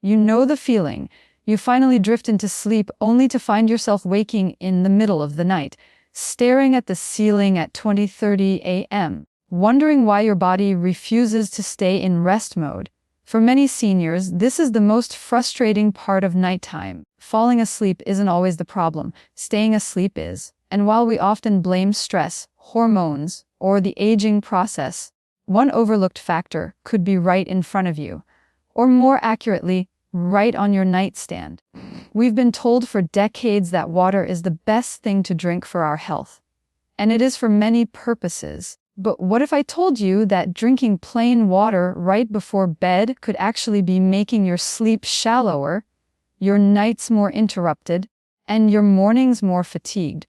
You know the feeling. You finally drift into sleep only to find yourself waking in the middle of the night, staring at the ceiling at 20:30 a.m., wondering why your body refuses to stay in rest mode. For many seniors, this is the most frustrating part of nighttime. Falling asleep isn't always the problem, staying asleep is. And while we often blame stress, hormones, or the aging process, one overlooked factor could be right in front of you, or more accurately, right on your nightstand. We've been told for decades that water is the best thing to drink for our health. And it is for many purposes. But what if I told you that drinking plain water right before bed could actually be making your sleep shallower, your nights more interrupted, and your mornings more fatigued?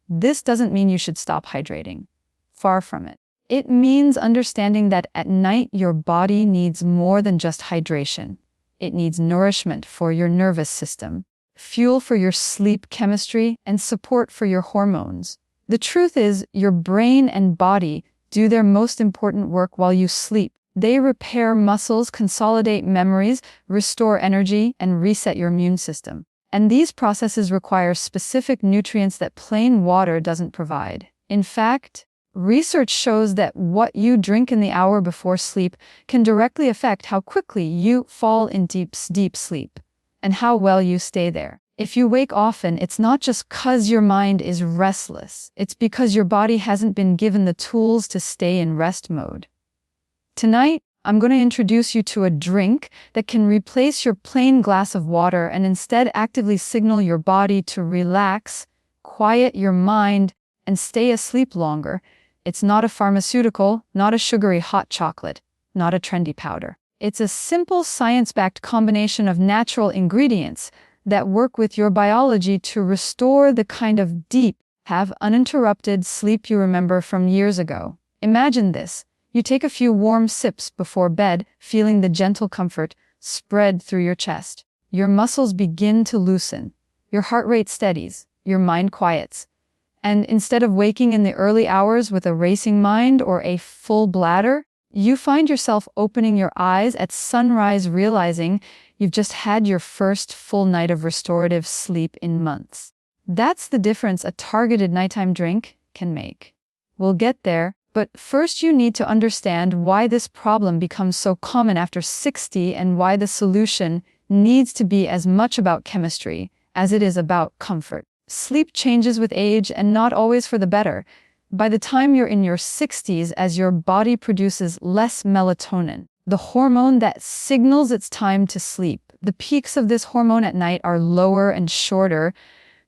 This doesn't mean you should stop hydrating. Far from it. It means understanding that at night your body needs more than just hydration. It needs nourishment for your nervous system, fuel for your sleep chemistry, and support for your hormones. The truth is, your brain and body do their most important work while you sleep. They repair muscles, consolidate memories, restore energy, and reset your immune system. And these processes require specific nutrients that plain water doesn't provide. In fact, research shows that what you drink in the hour before sleep can directly affect how quickly you fall in deep sleep and how well you stay there. If you wake often, it's not just 'cause your mind is restless. It's because your body hasn't been given the tools to stay in rest mode. Tonight, I'm going to introduce you to a drink that can replace your plain glass of water and instead actively signal your body to relax, quiet your mind, and stay asleep longer. It's not a pharmaceutical, not a sugary hot chocolate, not a trendy powder. It's a simple science-backed combination of natural ingredients that work with your biology to restore the kind of deep, uninterrupted sleep you remember from years ago. Imagine this. You take a few warm sips before bed, feeling the gentle comfort spread through your chest. Your muscles begin to loosen. Your heart rate steadies. Your mind quiets. And instead of waking in the early hours with a racing mind or a full bladder, you find yourself opening your eyes at sunrise, realizing you've just had your first full night of restorative sleep in months. That's the difference a targeted nighttime drink can make. We'll get there, but first you need to understand why this problem becomes so common after 60 and why the solution needs to be as much about chemistry as it is about comfort. Sleep changes with age and not always for the better. By the time you're in your 60s, as your body produces less melatonin, the hormone that signals it's time to sleep, the peaks of this hormone at night are lower and shorter,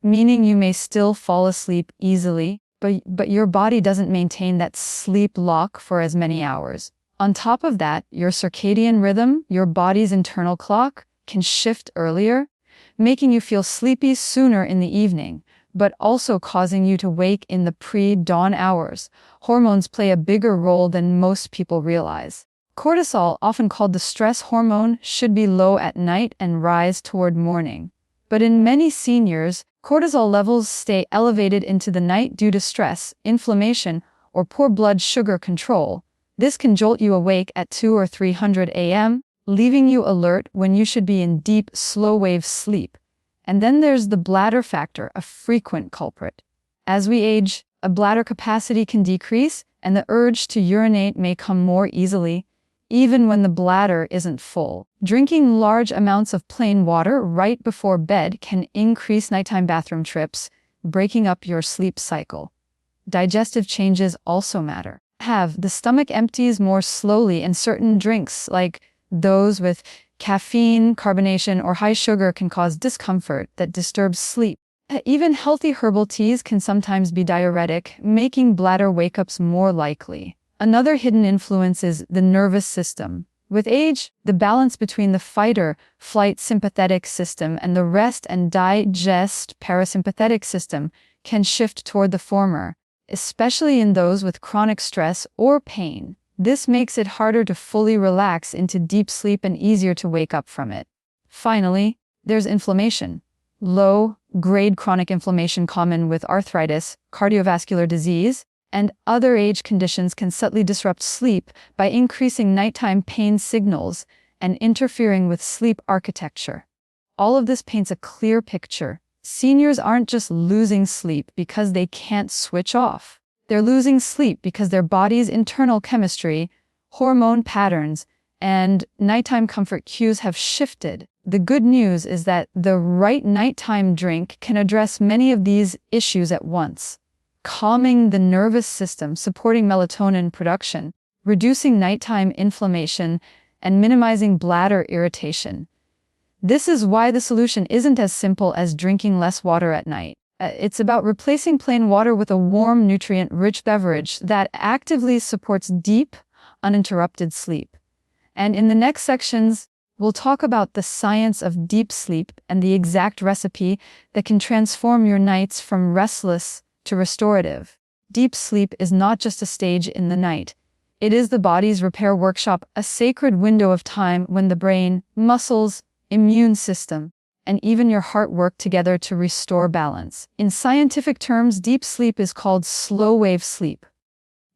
meaning you may still fall asleep easily, but your body doesn't maintain that sleep lock for as many hours. On top of that, your circadian rhythm, your body's internal clock, can shift earlier, making you feel sleepy sooner in the evening, but also causing you to wake in the pre-dawn hours. Hormones play a bigger role than most people realize. Cortisol, often called the stress hormone, should be low at night and rise toward morning. But in many seniors, cortisol levels stay elevated into the night due to stress, inflammation, or poor blood sugar control. This can jolt you awake at 200 or 300 a.m., leaving you alert when you should be in deep, slow-wave sleep. And then there's the bladder factor, a frequent culprit. As we age, a bladder capacity can decrease, and the urge to urinate may come more easily, even when the bladder isn't full. Drinking large amounts of plain water right before bed can increase nighttime bathroom trips, breaking up your sleep cycle. Digestive changes also matter. The stomach empties more slowly, and certain drinks, like those with caffeine, carbonation, or high sugar, can cause discomfort that disturbs sleep. Even healthy herbal teas can sometimes be diuretic, making bladder wake-ups more likely. Another hidden influence is the nervous system. With age, the balance between the fight-or-flight sympathetic system and the rest and digest parasympathetic system can shift toward the former, especially in those with chronic stress or pain. This makes it harder to fully relax into deep sleep and easier to wake up from it. Finally, there's inflammation. Low-grade chronic inflammation common with arthritis, cardiovascular disease, and other age conditions can subtly disrupt sleep by increasing nighttime pain signals and interfering with sleep architecture. All of this paints a clear picture. Seniors aren't just losing sleep because they can't switch off. They're losing sleep because their body's internal chemistry, hormone patterns, and nighttime comfort cues have shifted. The good news is that the right nighttime drink can address many of these issues at once, calming the nervous system, supporting melatonin production, reducing nighttime inflammation, and minimizing bladder irritation. This is why the solution isn't as simple as drinking less water at night. It's about replacing plain water with a warm, nutrient-rich beverage that actively supports deep, uninterrupted sleep. And in the next sections, we'll talk about the science of deep sleep and the exact recipe that can transform your nights from restless to restorative. Deep sleep is not just a stage in the night. It is the body's repair workshop, a sacred window of time when the brain, muscles, immune system, and even your heart work together to restore balance. In scientific terms, deep sleep is called slow-wave sleep.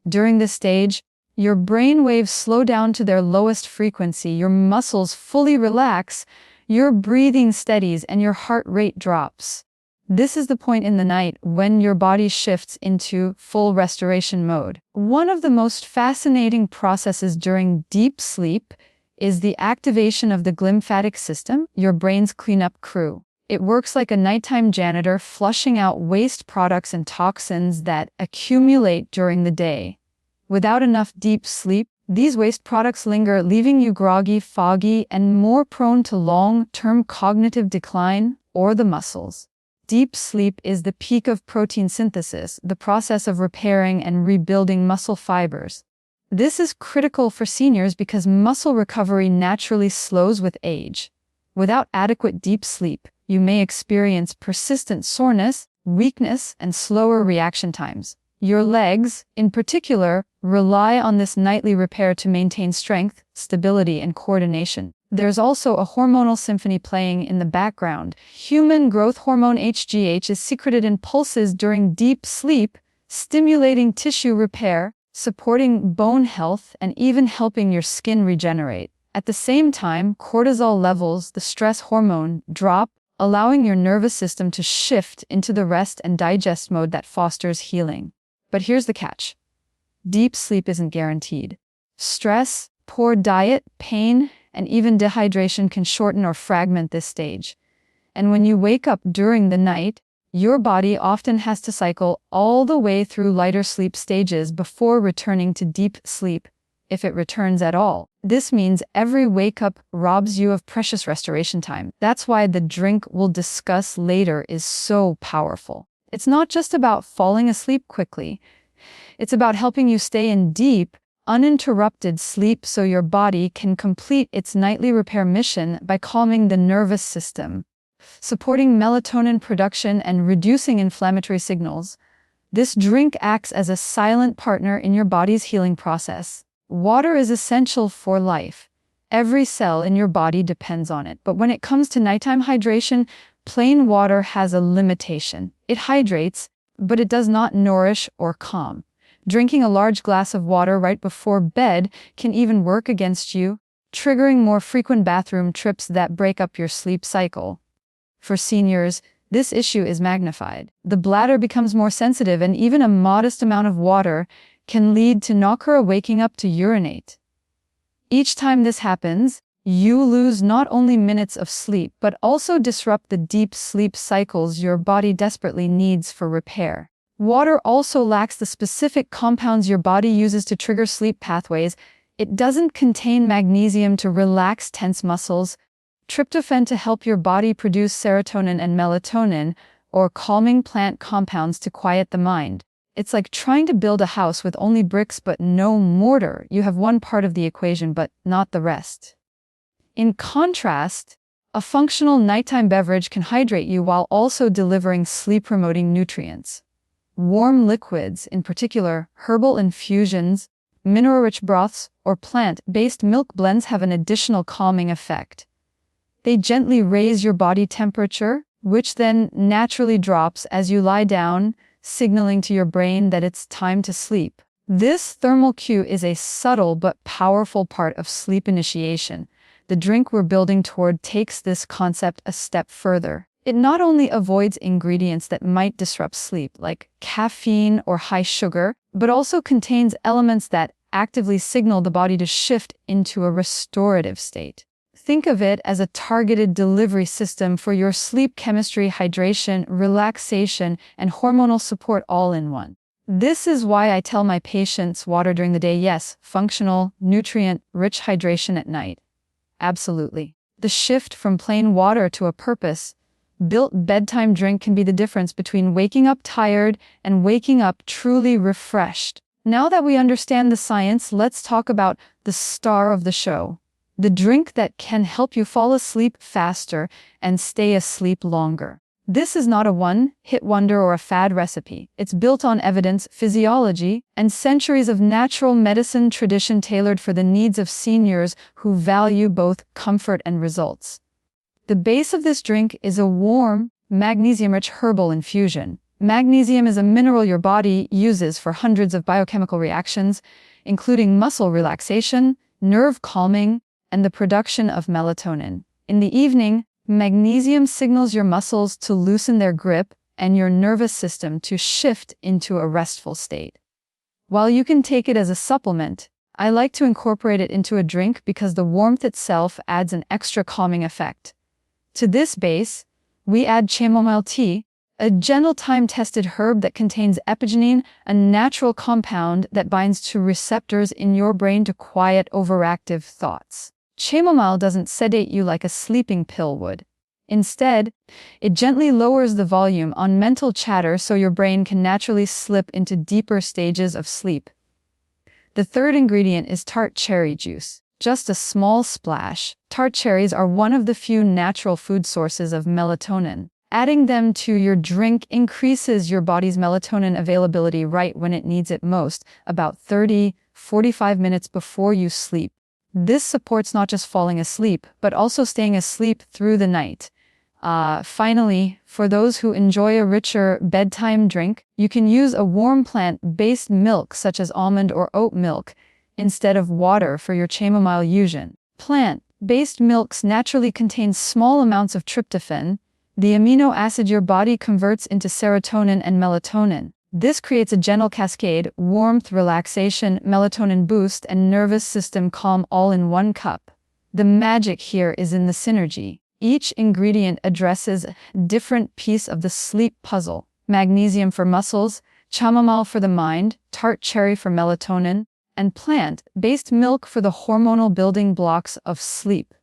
During this stage, your brain waves slow down to their lowest frequency, your muscles fully relax, your breathing steadies, and your heart rate drops. This is the point in the night when your body shifts into full restoration mode. One of the most fascinating processes during deep sleep is the activation of the glymphatic system, your brain's cleanup crew. It works like a nighttime janitor, flushing out waste products and toxins that accumulate during the day. Without enough deep sleep, these waste products linger, leaving you groggy, foggy, and more prone to long-term cognitive decline or the muscles. Deep sleep is the peak of protein synthesis, the process of repairing and rebuilding muscle fibers. This is critical for seniors because muscle recovery naturally slows with age. Without adequate deep sleep, you may experience persistent soreness, weakness, and slower reaction times. Your legs, in particular, rely on this nightly repair to maintain strength, stability, and coordination. There's also a hormonal symphony playing in the background. Human growth hormone HGH is secreted in pulses during deep sleep, stimulating tissue repair, supporting bone health, and even helping your skin regenerate. At the same time, cortisol levels, the stress hormone, drop, allowing your nervous system to shift into the rest and digest mode that fosters healing. But here's the catch. Deep sleep isn't guaranteed. Stress, poor diet, pain, and even dehydration can shorten or fragment this stage. And when you wake up during the night, your body often has to cycle all the way through lighter sleep stages before returning to deep sleep, if it returns at all. This means every wake-up robs you of precious restoration time. That's why the drink we'll discuss later is so powerful. It's not just about falling asleep quickly. It's about helping you stay in deep, uninterrupted sleep so your body can complete its nightly repair mission by calming the nervous system, supporting melatonin production, and reducing inflammatory signals. This drink acts as a silent partner in your body's healing process. Water is essential for life. Every cell in your body depends on it. But when it comes to nighttime hydration, plain water has a limitation. It hydrates, but it does not nourish or calm. Drinking a large glass of water right before bed can even work against you, triggering more frequent bathroom trips that break up your sleep cycle. For seniors, this issue is magnified. The bladder becomes more sensitive, and even a modest amount of water can lead to nausea, waking up to urinate. Each time this happens, you lose not only minutes of sleep, but also disrupt the deep sleep cycles your body desperately needs for repair. Water also lacks the specific compounds your body uses to trigger sleep pathways. It doesn't contain magnesium to relax tense muscles, tryptophan to help your body produce serotonin, and melatonin, or calming plant compounds to quiet the mind. It's like trying to build a house with only bricks but no mortar. You have one part of the equation but not the rest. In contrast, a functional nighttime beverage can hydrate you while also delivering sleep-promoting nutrients. Warm liquids, in particular herbal infusions, mineral-rich broths, or plant-based milk blends, have an additional calming effect. They gently raise your body temperature, which then naturally drops as you lie down, signaling to your brain that it's time to sleep. This thermal cue is a subtle but powerful part of sleep initiation. the drink we're building toward takes this concept a step further. It not only avoids ingredients that might disrupt sleep, like caffeine or high sugar, but also contains elements that actively signal the body to shift into a restorative state. Think of it as a targeted delivery system for your sleep chemistry, hydration, relaxation, and hormonal support all in one. This is why I tell my patients water during the day, yes, functional, nutrient-rich hydration at night. Absolutely. The shift from plain water to a purpose-built bedtime drink can be the difference between waking up tired and waking up truly refreshed. Now that we understand the science, let's talk about the star of the show. The drink that can help you fall asleep faster and stay asleep longer. This is not a one-hit wonder or a fad recipe. It's built on evidence, physiology, and centuries of natural medicine tradition tailored for the needs of seniors who value both comfort and results. The base of this drink is a warm, magnesium-rich herbal infusion. Magnesium is a mineral your body uses for hundreds of biochemical reactions, including muscle relaxation, nerve calming, and the production of melatonin. In the evening, magnesium signals your muscles to loosen their grip and your nervous system to shift into a restful state. While you can take it as a supplement, I like to incorporate it into a drink because the warmth itself adds an extra calming effect. To this base, we add chamomile tea, a gentle time-tested herb that contains epigenine, a natural compound that binds to receptors in your brain to quiet overactive thoughts. Chamomile doesn't sedate you like a sleeping pill would. Instead, it gently lowers the volume on mental chatter so your brain can naturally slip into deeper stages of sleep. The third ingredient is tart cherry juice. Just a small splash. Tart cherries are one of the few natural food sources of melatonin. Adding them to your drink increases your body's melatonin availability right when it needs it most, about 30-45 minutes before you sleep. This supports not just falling asleep, but also staying asleep through the night. Finally, for those who enjoy a richer bedtime drink, you can use a warm plant-based milk such as almond or oat milk instead of water for your chamomile infusion. Plant-based milks naturally contain small amounts of tryptophan, the amino acid your body converts into serotonin and melatonin. This creates a gentle cascade, warmth, relaxation, melatonin boost, and nervous system calm all in one cup. The magic here is in the synergy. Each ingredient addresses a different piece of the sleep puzzle. Magnesium for muscles, chamomile for the mind, tart cherry for melatonin, and plant-based milk for the hormonal building blocks of sleep.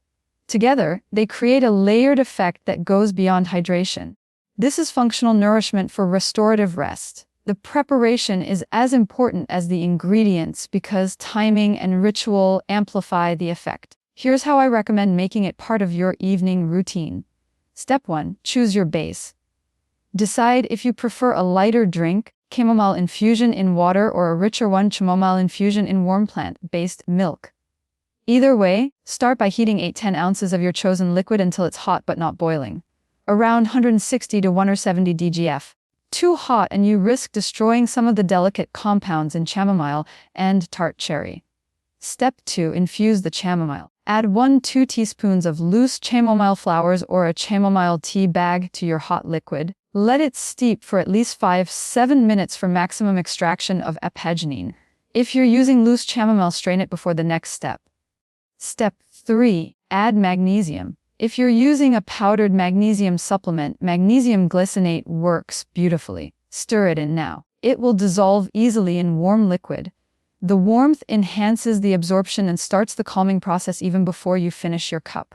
Together, they create a layered effect that goes beyond hydration. This is functional nourishment for restorative rest. The preparation is as important as the ingredients because timing and ritual amplify the effect. Here's how I recommend making it part of your evening routine. Step 1. Choose your base. Decide if you prefer a lighter drink, chamomile infusion in water, or a richer one, chamomile infusion in warm plant-based milk. Either way, start by heating 8-10 ounces of your chosen liquid until it's hot but not boiling. Around 160 to 170 dgF. Too hot and you risk destroying some of the delicate compounds in chamomile and tart cherry. Step 2. Infuse the chamomile. Add 1-2 teaspoons of loose chamomile flowers or a chamomile tea bag to your hot liquid. Let it steep for at least 5-7 minutes for maximum extraction of epigenine. If you're using loose chamomile, strain it before the next step. Step 3. Add magnesium. If you're using a powdered magnesium supplement, magnesium glycinate works beautifully. Stir it in now. It will dissolve easily in warm liquid. The warmth enhances the absorption and starts the calming process even before you finish your cup.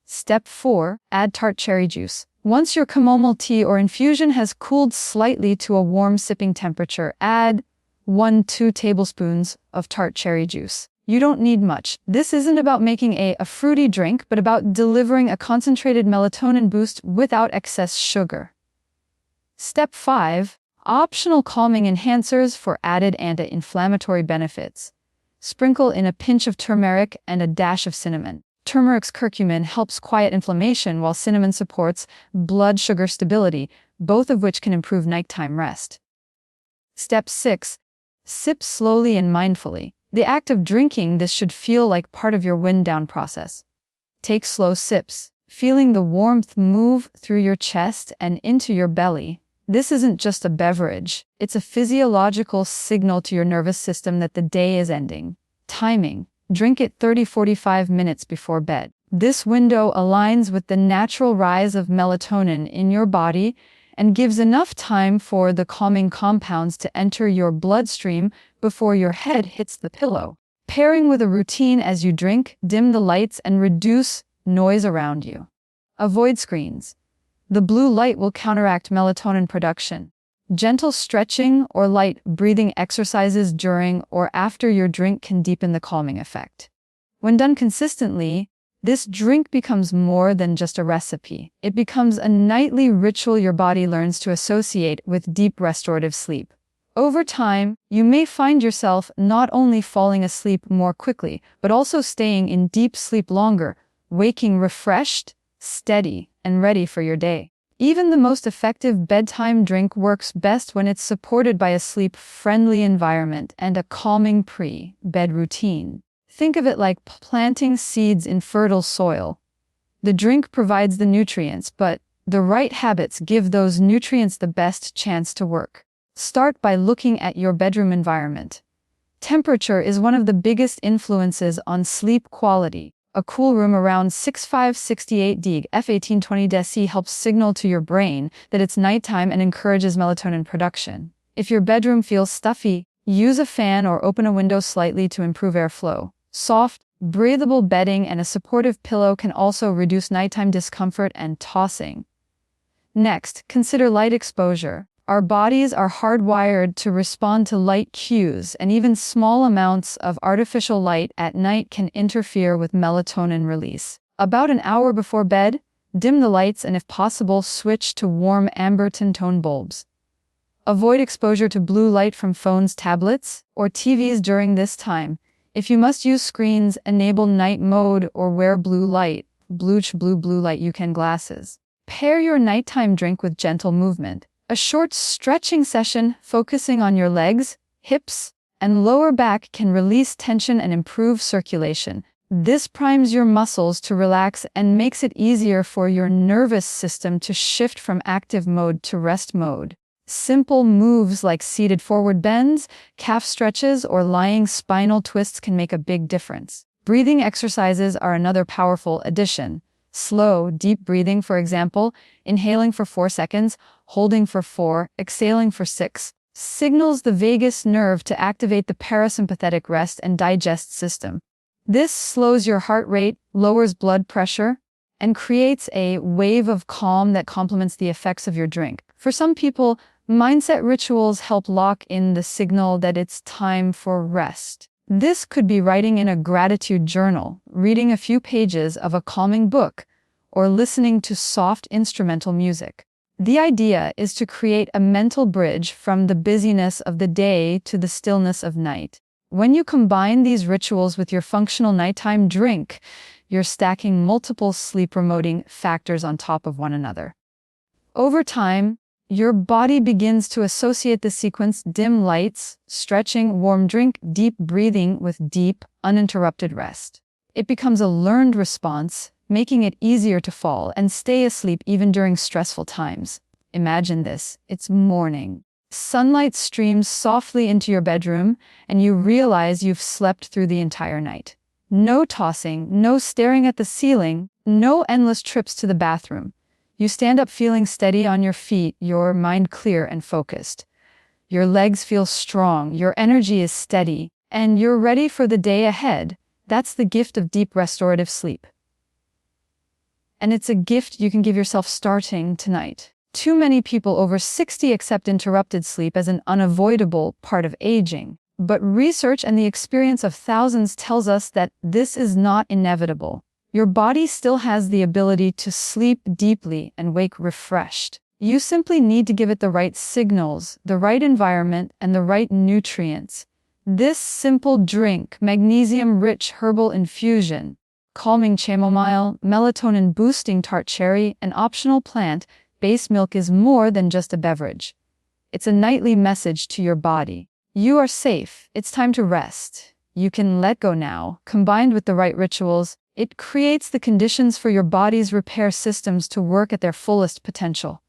Step 4. Add tart cherry juice. Once your chamomile tea or infusion has cooled slightly to a warm sipping temperature, add 1-2 tablespoons of tart cherry juice. You don't need much. This isn't about making a fruity drink, but about delivering a concentrated melatonin boost without excess sugar. Step 5. Optional calming enhancers for added anti-inflammatory benefits. Sprinkle in a pinch of turmeric and a dash of cinnamon. Turmeric's curcumin helps quiet inflammation while cinnamon supports blood sugar stability, both of which can improve nighttime rest. Step 6. Sip slowly and mindfully. The act of drinking this should feel like part of your wind-down process. Take slow sips, feeling the warmth move through your chest and into your belly. This isn't just a beverage, it's a physiological signal to your nervous system that the day is ending. Timing: drink it 30-45 minutes before bed. This window aligns with the natural rise of melatonin in your body and gives enough time for the calming compounds to enter your bloodstream before your head hits the pillow. Pairing with a routine as you drink, dim the lights and reduce noise around you. Avoid screens. The blue light will counteract melatonin production. Gentle stretching or light breathing exercises during or after your drink can deepen the calming effect. When done consistently, this drink becomes more than just a recipe. It becomes a nightly ritual your body learns to associate with deep restorative sleep. Over time, you may find yourself not only falling asleep more quickly, but also staying in deep sleep longer, waking refreshed, steady, and ready for your day. Even the most effective bedtime drink works best when it's supported by a sleep-friendly environment and a calming pre-bed routine. Think of it like planting seeds in fertile soil. The drink provides the nutrients, but the right habits give those nutrients the best chance to work. Start by looking at your bedroom environment. Temperature is one of the biggest influences on sleep quality. A cool room around 65-68 F1820 helps signal to your brain that it's nighttime and encourages melatonin production. If your bedroom feels stuffy, use a fan or open a window slightly to improve airflow. Soft, breathable bedding and a supportive pillow can also reduce nighttime discomfort and tossing. Next, consider light exposure. Our bodies are hardwired to respond to light cues, and even small amounts of artificial light at night can interfere with melatonin release. About an hour before bed, dim the lights and if possible, switch to warm amber tone bulbs. Avoid exposure to blue light from phones, tablets, or TVs during this time. If you must use screens, enable night mode or wear blue light you can glasses. Pair your nighttime drink with gentle movement. A short stretching session focusing on your legs, hips, and lower back can release tension and improve circulation. This primes your muscles to relax and makes it easier for your nervous system to shift from active mode to rest mode. Simple moves like seated forward bends, calf stretches, or lying spinal twists can make a big difference. Breathing exercises are another powerful addition. Slow, deep breathing, for example, inhaling for 4 seconds, holding for 4, exhaling for 6, signals the vagus nerve to activate the parasympathetic rest and digest system. This slows your heart rate, lowers blood pressure, and creates a wave of calm that complements the effects of your drink. For some people, mindset rituals help lock in the signal that it's time for rest. This could be writing in a gratitude journal, reading a few pages of a calming book, or listening to soft instrumental music. The idea is to create a mental bridge from the busyness of the day to the stillness of night. When you combine these rituals with your functional nighttime drink, you're stacking multiple sleep-promoting factors on top of one another. Over time, your body begins to associate the sequence dim lights, stretching, warm drink, deep breathing with deep, uninterrupted rest. It becomes a learned response, making it easier to fall and stay asleep even during stressful times. Imagine this: it's morning. Sunlight streams softly into your bedroom, and you realize you've slept through the entire night. No tossing, no staring at the ceiling, no endless trips to the bathroom. You stand up feeling steady on your feet, your mind clear and focused. Your legs feel strong, your energy is steady, and you're ready for the day ahead. That's the gift of deep restorative sleep. And it's a gift you can give yourself starting tonight. Too many people over 60 accept interrupted sleep as an unavoidable part of aging. But research and the experience of thousands tells us that this is not inevitable. Your body still has the ability to sleep deeply and wake refreshed. You simply need to give it the right signals, the right environment, and the right nutrients. This simple drink, magnesium-rich herbal infusion, calming chamomile, melatonin-boosting tart cherry, and optional plant-based milk is more than just a beverage. It's a nightly message to your body. You are safe. It's time to rest. you can let go now. Combined with the right rituals, it creates the conditions for your body's repair systems to work at their fullest potential.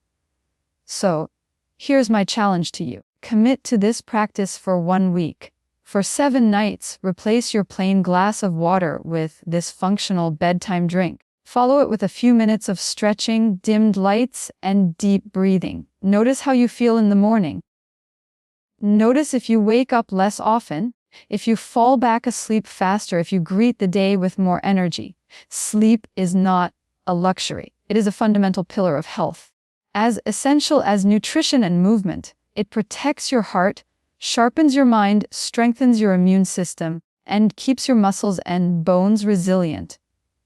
So, here's my challenge to you. Commit to this practice for 1 week. For 7 nights, replace your plain glass of water with this functional bedtime drink. Follow it with a few minutes of stretching, dimmed lights, and deep breathing. Notice how you feel in the morning. Notice if you wake up less often, if you fall back asleep faster, if you greet the day with more energy. Sleep is not a luxury. It is a fundamental pillar of health. As essential as nutrition and movement, it protects your heart, sharpens your mind, strengthens your immune system, and keeps your muscles and bones resilient.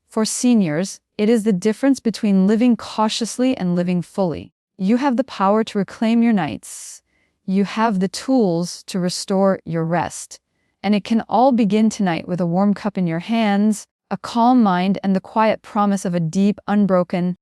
For seniors, it is the difference between living cautiously and living fully. You have the power to reclaim your nights. You have the tools to restore your rest. And it can all begin tonight with a warm cup in your hands, a calm mind, and the quiet promise of a deep, unbroken